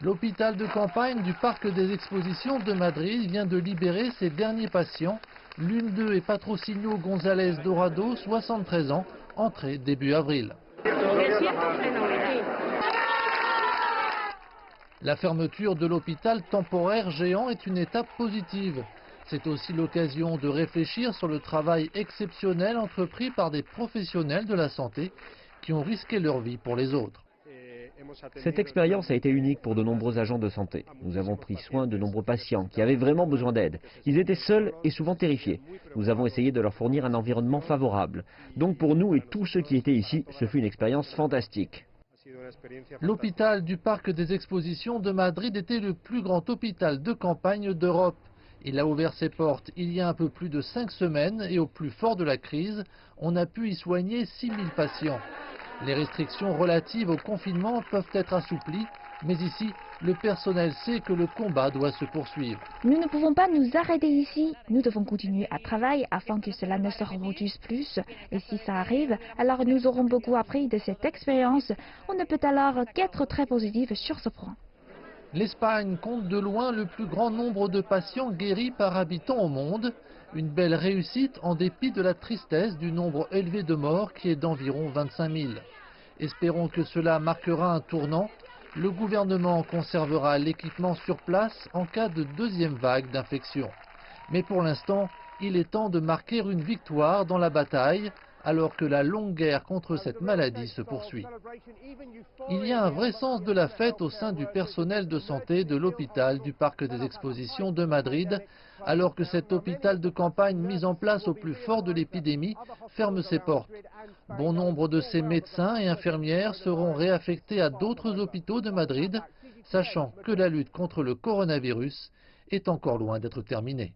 L'hôpital de campagne du Parc des Expositions de Madrid vient de libérer ses derniers patients. L'une d'eux est Patrocinio González Dorado, 73 ans, entré début avril. La fermeture de l'hôpital temporaire géant est une étape positive. C'est aussi l'occasion de réfléchir sur le travail exceptionnel entrepris par des professionnels de la santé qui ont risqué leur vie pour les autres. Cette expérience a été unique pour de nombreux agents de santé. Nous avons pris soin de nombreux patients qui avaient vraiment besoin d'aide. Ils étaient seuls et souvent terrifiés. Nous avons essayé de leur fournir un environnement favorable. Donc pour nous et tous ceux qui étaient ici, ce fut une expérience fantastique. L'hôpital du Parc des Expositions de Madrid était le plus grand hôpital de campagne d'Europe. Il a ouvert ses portes il y a un peu plus de 5 semaines et au plus fort de la crise, on a pu y soigner 6000 patients. Les restrictions relatives au confinement peuvent être assouplies, mais ici, le personnel sait que le combat doit se poursuivre. Nous ne pouvons pas nous arrêter ici. Nous devons continuer à travailler afin que cela ne se reproduise plus. Et si ça arrive, alors nous aurons beaucoup appris de cette expérience. On ne peut alors qu'être très positif sur ce point. L'Espagne compte de loin le plus grand nombre de patients guéris par habitant au monde. Une belle réussite en dépit de la tristesse du nombre élevé de morts qui est d'environ 25 000. Espérons que cela marquera un tournant. Le gouvernement conservera l'équipement sur place en cas de deuxième vague d'infection. Mais pour l'instant, il est temps de marquer une victoire dans la bataille, alors que la longue guerre contre cette maladie se poursuit. Il y a un vrai sens de la fête au sein du personnel de santé de l'hôpital du Parc des Expositions de Madrid, alors que cet hôpital de campagne mis en place au plus fort de l'épidémie ferme ses portes. Bon nombre de ces médecins et infirmières seront réaffectés à d'autres hôpitaux de Madrid, sachant que la lutte contre le coronavirus est encore loin d'être terminée.